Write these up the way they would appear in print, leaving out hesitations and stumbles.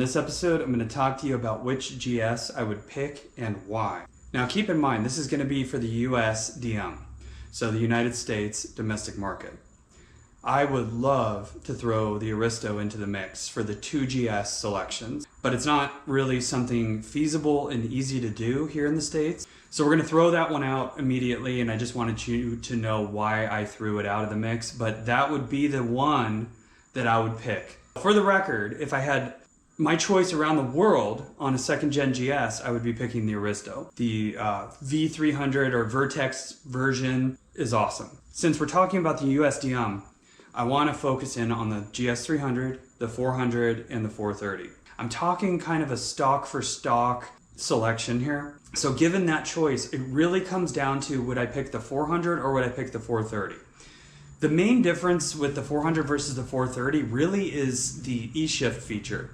this episode, I'm going to talk to you about which GS I would pick and why. Now keep in mind, this is going to be for the US DM, so the United States domestic market. I would love to throw the Aristo into the mix for the 2GS selections, but it's not really something feasible and easy to do here in the States. So we're going to throw that one out immediately, and I just wanted you to know why I threw it out of the mix, but that would be the one that I would pick. For the record, if I had my choice around the world on a second gen GS, I would be picking the Aristo. The V300 or Vertex version is awesome. Since we're talking about the USDM, I want to focus in on the GS300, the 400, and the 430. I'm talking kind of a stock for stock selection here. So given that choice, it really comes down to, would I pick the 400 or would I pick the 430? The main difference with the 400 versus the 430 really is the E-shift feature.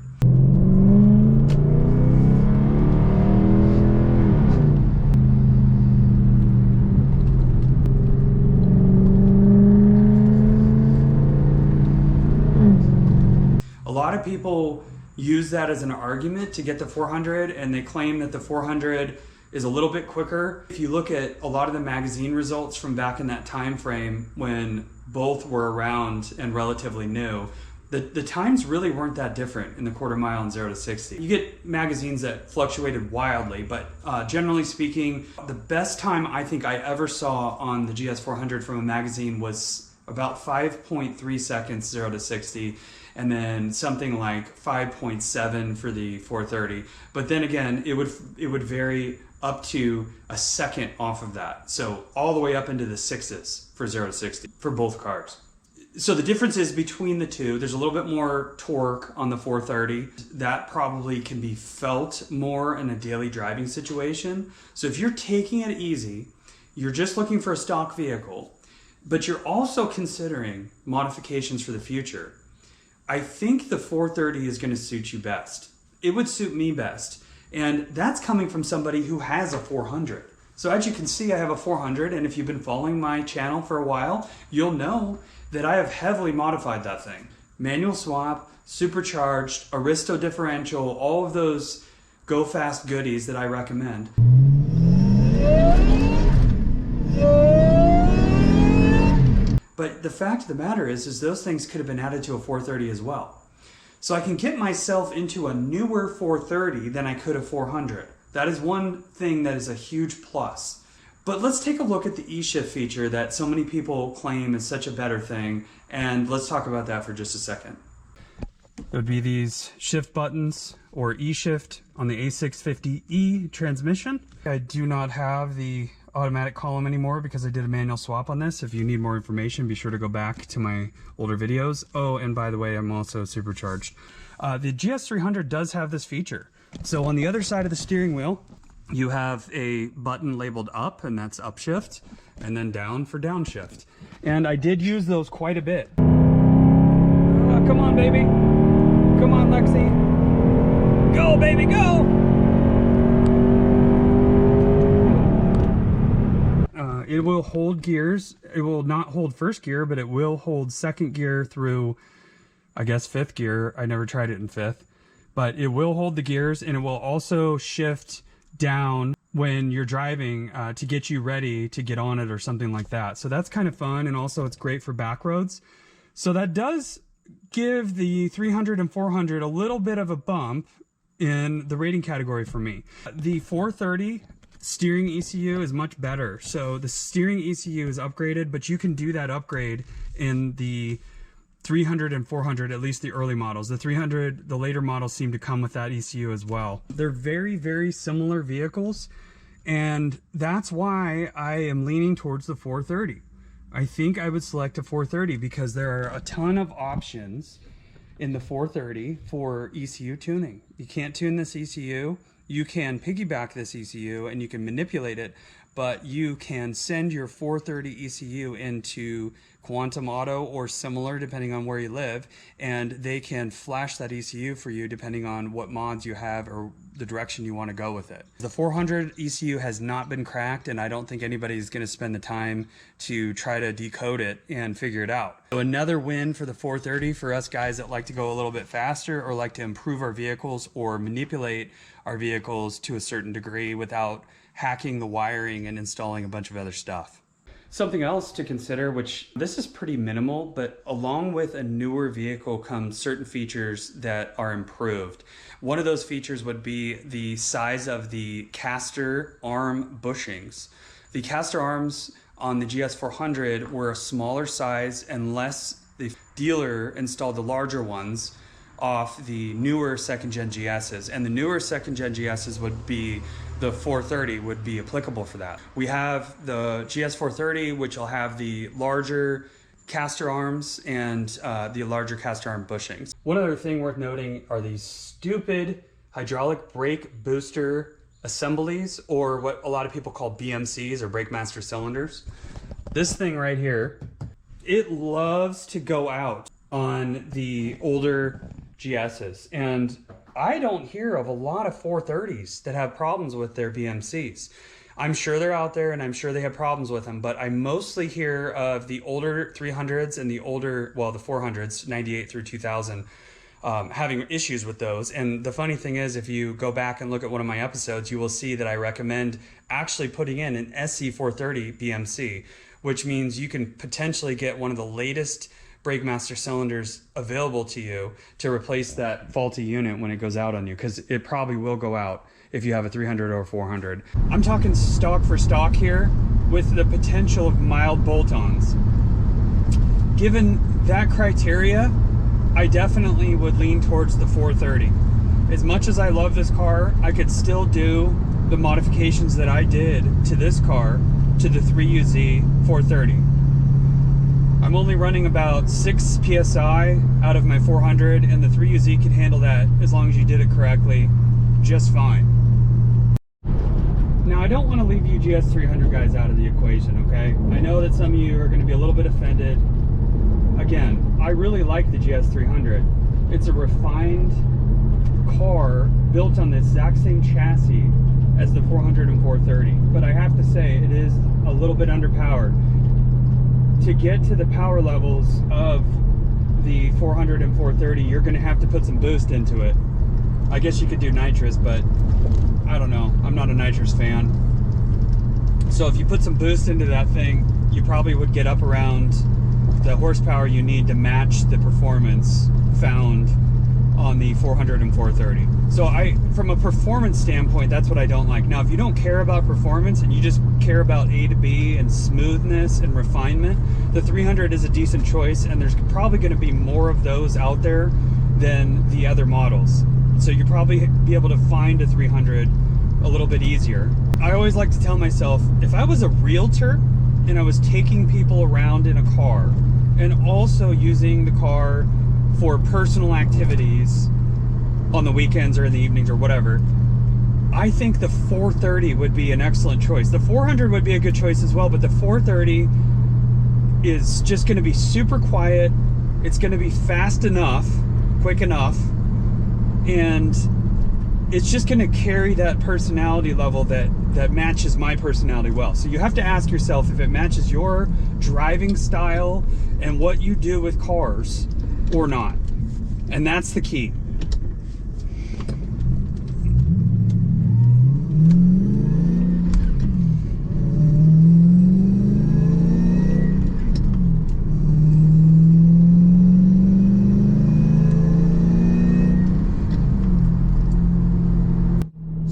A lot of people use that as an argument to get the 400, and they claim that the 400 is a little bit quicker. If you look at a lot of the magazine results from back in that time frame when both were around and relatively new, the times really weren't that different in the quarter mile and 0 to 60. You get magazines that fluctuated wildly, but generally speaking, the best time I think I ever saw on the GS400 from a magazine was about 5.3 seconds 0 to 60, and then something like 5.7 for the 430. But then again, it would vary up to a second off of that. So all the way up into the sixes for 0 to 60 for both cars. So the difference is between the two, there's a little bit more torque on the 430. That probably can be felt more in a daily driving situation. So if you're taking it easy, you're just looking for a stock vehicle, but you're also considering modifications for the future, I think the 430 is going to suit you best. It would suit me best. And that's coming from somebody who has a 400. So as you can see, I have a 400, and if you've been following my channel for a while, you'll know that I have heavily modified that thing. Manual swap, supercharged, Aristo differential, all of those go fast goodies that I recommend. But the fact of the matter is those things could have been added to a 430 as well. So I can get myself into a newer 430 than I could a 400. That is one thing that is a huge plus. But let's take a look at the E-shift feature that so many people claim is such a better thing, and let's talk about that for just a second. It would be these shift buttons, or E-shift on the A650E transmission. I do not have the automatic column anymore because I did a manual swap on this. If you need more information, be sure to go back to my older videos. Oh, and by the way, I'm also supercharged. The GS300 does have this feature. So on the other side of the steering wheel, you have a button labeled up, and that's upshift, and then down for downshift. And I did use those quite a bit. Come on, baby. Come on, Lexi. Go, baby, go! It will hold gears. It will not hold first gear, but it will hold second gear through, I guess, fifth gear. I never tried it in fifth. But it will hold the gears, and it will also shift down when you're driving to get you ready to get on it or something like that. So that's kind of fun, and also it's great for back roads. So that does give the 300 and 400 a little bit of a bump in the rating category for me. The 430 steering ECU is much better. So the steering ECU is upgraded, but you can do that upgrade in the 300 and 400, at least the early models. The 300, the later models seem to come with that ECU as well. They're very, very similar vehicles, and that's why I am leaning towards the 430. I think I would select a 430 because there are a ton of options in the 430 for ECU tuning. You can't tune this ECU. You can piggyback this ECU and you can manipulate it, but you can send your 430 ECU into Quantum Auto or similar, depending on where you live, and they can flash that ECU for you depending on what mods you have or the direction you want to go with it. The 400 ECU has not been cracked, and I don't think anybody's going to spend the time to try to decode it and figure it out. So another win for the 430 for us guys that like to go a little bit faster or like to improve our vehicles or manipulate our vehicles to a certain degree without hacking the wiring and installing a bunch of other stuff. Something else to consider, which this is pretty minimal, but along with a newer vehicle comes certain features that are improved. One of those features would be the size of the caster arm bushings. The caster arms on the GS400 were a smaller size unless the dealer installed the larger ones off the newer second gen GSs, and the newer second gen GSs would be the 430 would be applicable for that. We have the GS430, which will have the larger caster arms and the larger caster arm bushings. One other thing worth noting are these stupid hydraulic brake booster assemblies, or what a lot of people call BMCs or brake master cylinders. This thing right here, it loves to go out on the older GSs, and I don't hear of a lot of 430s that have problems with their BMCs. I'm sure they're out there and I'm sure they have problems with them, but I mostly hear of the older 300s and the older, well, the 400s, 98 through 2000, having issues with those. And the funny thing is, if you go back and look at one of my episodes, you will see that I recommend actually putting in an SC430 BMC, which means you can potentially get one of the latest brake master cylinders available to you to replace that faulty unit when it goes out on you, because it probably will go out if you have a 300 or 400. I'm talking stock for stock here with the potential of mild bolt-ons. Given that criteria, I definitely would lean towards the 430. As much as I love this car, I could still do the modifications that I did to this car to the 3UZ 430. I'm only running about 6 PSI out of my 400, and the 3UZ can handle that as long as you did it correctly just fine. Now, I don't want to leave you GS300 guys out of the equation, okay? I know that some of you are going to be a little bit offended. Again, I really like the GS300. It's a refined car built on the exact same chassis as the 400 and 430, but I have to say it is a little bit underpowered. To get to the power levels of the 400 and 430, you're going to have to put some boost into it. I guess you could do nitrous, but I don't know. I'm not a nitrous fan. So if you put some boost into that thing, you probably would get up around the horsepower you need to match the performance found on the 400 and 430. So from a performance standpoint, that's what I don't like. Now, if you don't care about performance and you just care about A to B and smoothness and refinement, the 300 is a decent choice, and there's probably going to be more of those out there than the other models. So you'll probably be able to find a 300 a little bit easier. I always like to tell myself, if I was a realtor and I was taking people around in a car and also using the car for personal activities on the weekends or in the evenings or whatever, I think the 430 would be an excellent choice. The 400 would be a good choice as well, but the 430 is just going to be super quiet. It's going to be fast enough, quick enough, and it's just going to carry that personality level that matches my personality well. So you have to ask yourself if it matches your driving style and what you do with cars or not. And that's the key.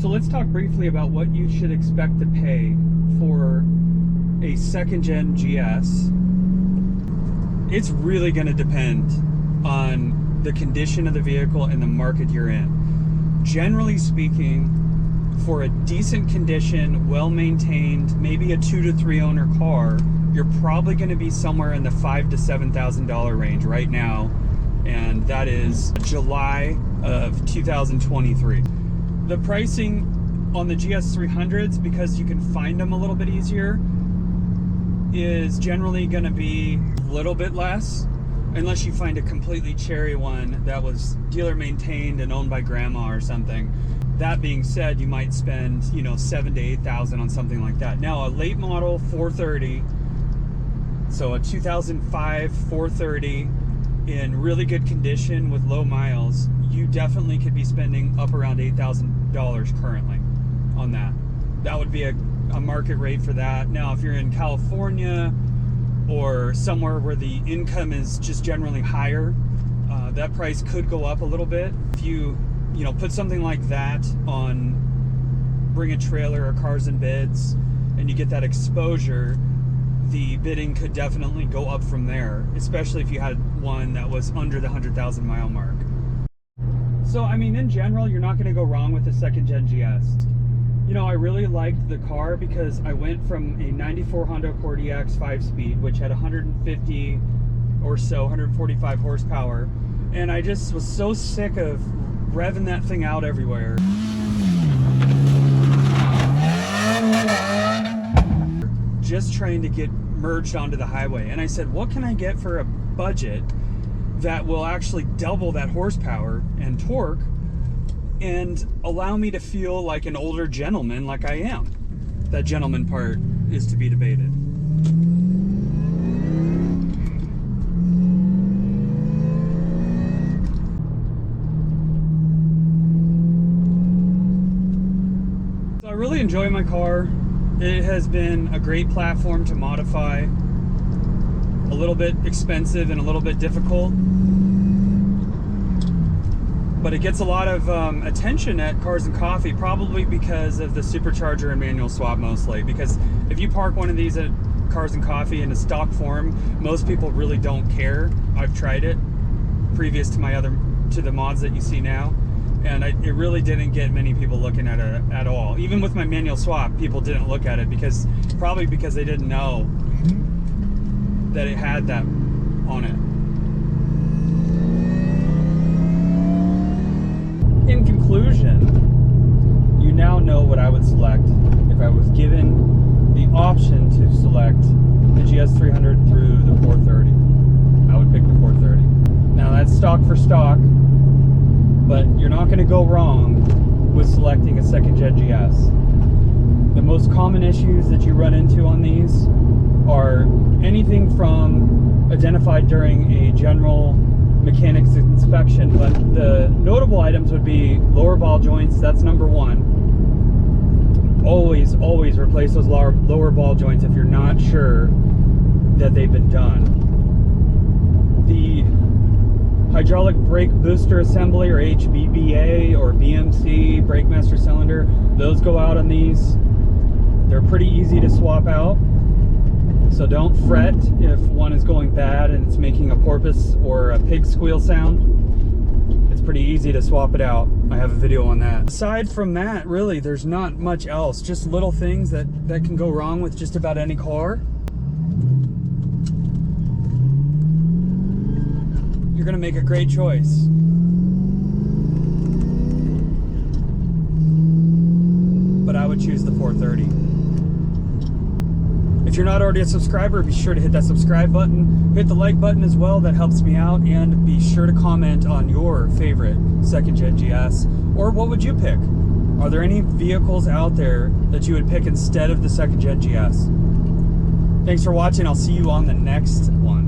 So let's talk briefly about what you should expect to pay for a second gen GS. It's really going to depend on the condition of the vehicle and the market you're in. Generally speaking, for a decent condition, well-maintained, maybe a 2 to 3 owner car, you're probably going to be somewhere in the $5,000 to $7,000 range right now, and that is July of 2023. The pricing on the GS 300s, because you can find them a little bit easier, is generally going to be a little bit less, unless you find a completely cherry one that was dealer maintained and owned by grandma or something. That being said, you might spend, you know, $7,000 to $8,000 on something like that. Now, a late model 430, so a 2005 430 in really good condition with low miles, you definitely could be spending up around $8,000 currently on that. That would be a market rate for that. Now, if you're in California or somewhere where the income is just generally higher, that price could go up a little bit. If you know, put something like that on Bring a Trailer or Cars and Bids, and you get that exposure, the bidding could definitely go up from there, especially if you had one that was under the 100,000 mile mark. So, I mean, in general, you're not going to go wrong with the second gen GS. You know, I really liked the car because I went from a 94 Honda Accord EX 5-speed, which had 150 or so, 145 horsepower, and I just was so sick of revving that thing out everywhere. Just trying to get merged onto the highway. And I said, what can I get for a budget that will actually double that horsepower and torque and allow me to feel like an older gentleman like I am? That gentleman part is to be debated. So I really enjoy my car. It has been a great platform to modify. A little bit expensive and a little bit difficult, but it gets a lot of attention at Cars and Coffee, probably because of the supercharger and manual swap mostly. Because if you park one of these at Cars and Coffee in a stock form, most people really don't care. I've tried it previous to the mods that you see now, and it really didn't get many people looking at it at all. Even with my manual swap, people didn't look at it probably because they didn't know that it had that on it. In conclusion, you now know what I would select if I was given the option to select the GS 300 through the 430. I would pick the 430. Now that's stock for stock, but you're not going to go wrong with selecting a second gen GS. The most common issues that you run into on these are anything from identified during a general mechanics inspection, but the notable items would be lower ball joints. That's number one. Always replace those lower ball joints if you're not sure that they've been done. The hydraulic brake booster assembly, or HBBA or BMC, brake master cylinder, those go out on these. They're pretty easy to swap out, so don't fret if one is going bad and it's making a porpoise or a pig squeal sound. It's pretty easy to swap it out. I have a video on that. Aside from that, really, there's not much else. Just little things that can go wrong with just about any car. You're gonna make a great choice. But I would choose the 430. If you're not already a subscriber, be sure to hit that subscribe button. Hit the like button as well, that helps me out. And be sure to comment on your favorite second gen GS, or what would you pick? Are there any vehicles out there that you would pick instead of the second gen GS? Thanks for watching. I'll see you on the next one.